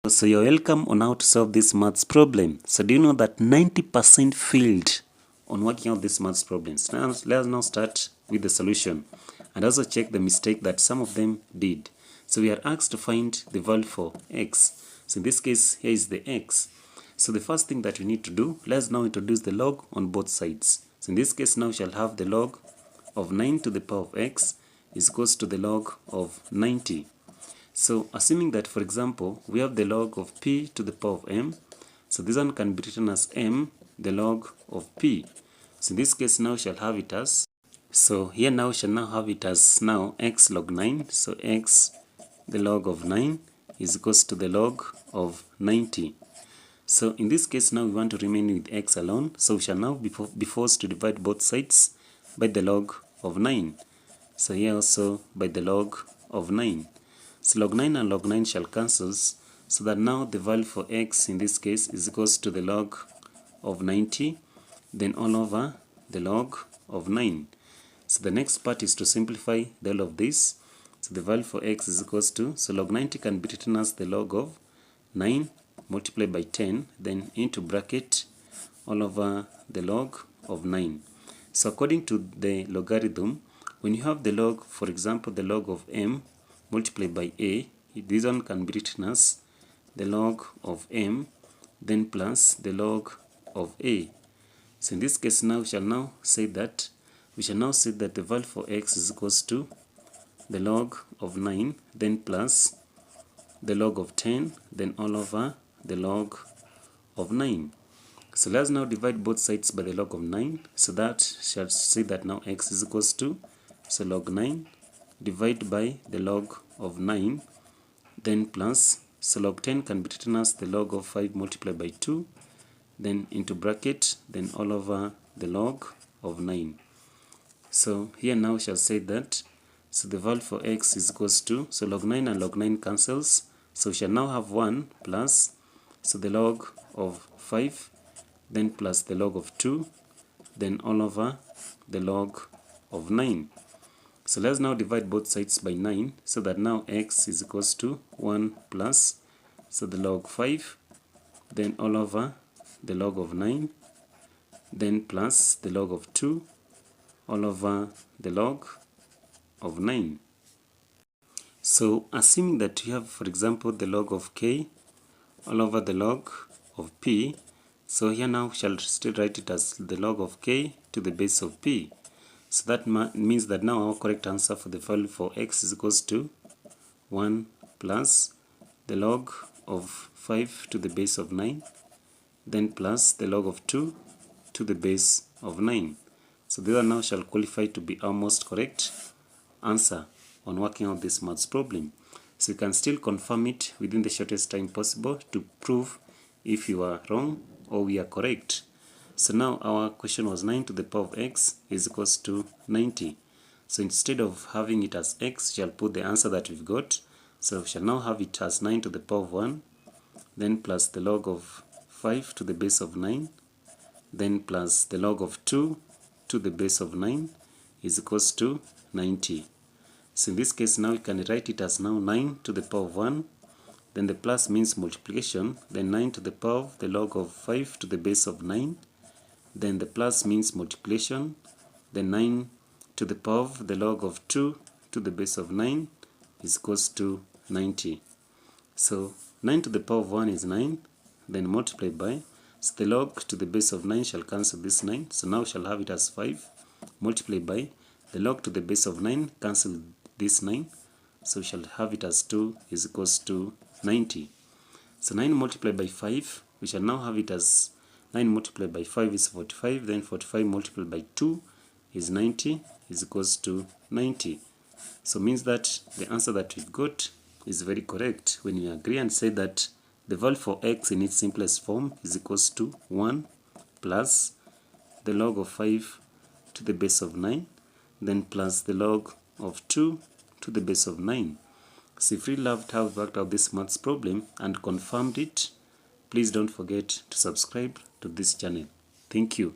So you're welcome on how to solve this maths problem. So do you know that 90% failed on working out these maths problems? Now let's now start with the solution and also check the mistake that some of them did. So we are asked to find the value for x. So in this case, here is the x. So the first thing that we need to do, let's now introduce the log on both sides. So in this case, now we shall have the log of 9 to the power of x is equals to the log of 90. So assuming that, for example, we have the log of p to the power of m, so this one can be written as m, the log of p. So in this case now shall have it as, so here now shall now have it as now x log 9, so x the log of 9 is equals to the log of 90. So in this case now we want to remain with x alone, so we shall now be forced to divide both sides by the log of 9. So here also by the log of 9. So log 9 and log 9 shall cancel, so that now the value for x in this case is equals to the log of 90, then all over the log of 9. So the next part is to simplify the whole of this. So the value for x is equals to, so log 90 can be written as the log of 9 multiplied by 10, then into bracket all over the log of 9. So according to the logarithm, when you have the log, for example, the log of m multiplied by a, this one can be written as the log of m, then plus the log of a. So in this case now we shall now say that the value for x is equals to the log of 9, then plus the log of 10, then all over the log of 9. So let's now divide both sides by the log of 9. So that shall say that now x is equals to, so log 9 divided by the log of 9, then plus, so log 10 can be written as the log of 5 multiplied by 2, then into bracket, then all over the log of 9. So here now we shall say that, so the value for x is equals to, so log 9 and log 9 cancels, so we shall now have 1 plus, so the log of 5, then plus the log of 2, then all over the log of 9. So let's now divide both sides by 9, so that now x is equals to 1 plus, so the log 5, then all over the log of 9, then plus the log of 2, all over the log of 9. So assuming that you have, for example, the log of k all over the log of p, so here now we shall still write it as the log of k to the base of p. So that means that now our correct answer for the value for x is equals to 1 plus the log of 5 to the base of 9, then plus the log of 2 to the base of 9. So the other now shall qualify to be our most correct answer on working out this maths problem. So you can still confirm it within the shortest time possible to prove if you are wrong or we are correct. So now our question was 9 to the power of x is equals to 90. So instead of having it as x, we shall put the answer that we've got. So we shall now have it as 9 to the power of 1, then plus the log of 5 to the base of 9, then plus the log of 2 to the base of 9 is equals to 90. So in this case now we can write it as now 9 to the power of 1, then the plus means multiplication, then 9 to the power of the log of 5 to the base of 9, then the plus means multiplication, then 9 to the power of the log of 2 to the base of 9 is equals to 90. So 9 to the power of 1 is 9, then multiplied by, so the log to the base of 9 shall cancel this 9, so now we shall have it as 5, multiplied by, the log to the base of 9 cancel this 9, so we shall have it as 2 is equals to 90. So 9 multiplied by 5, we shall now have it as 9 multiplied by 5 is 45, then 45 multiplied by 2 is 90 is equals to 90. So means that the answer that we've got is very correct when you agree and say that the value for x in its simplest form is equals to 1 plus the log of 5 to the base of 9, then plus the log of 2 to the base of 9. So if you loved how we worked out this maths problem and confirmed it, please don't forget to subscribe to this channel. Thank you.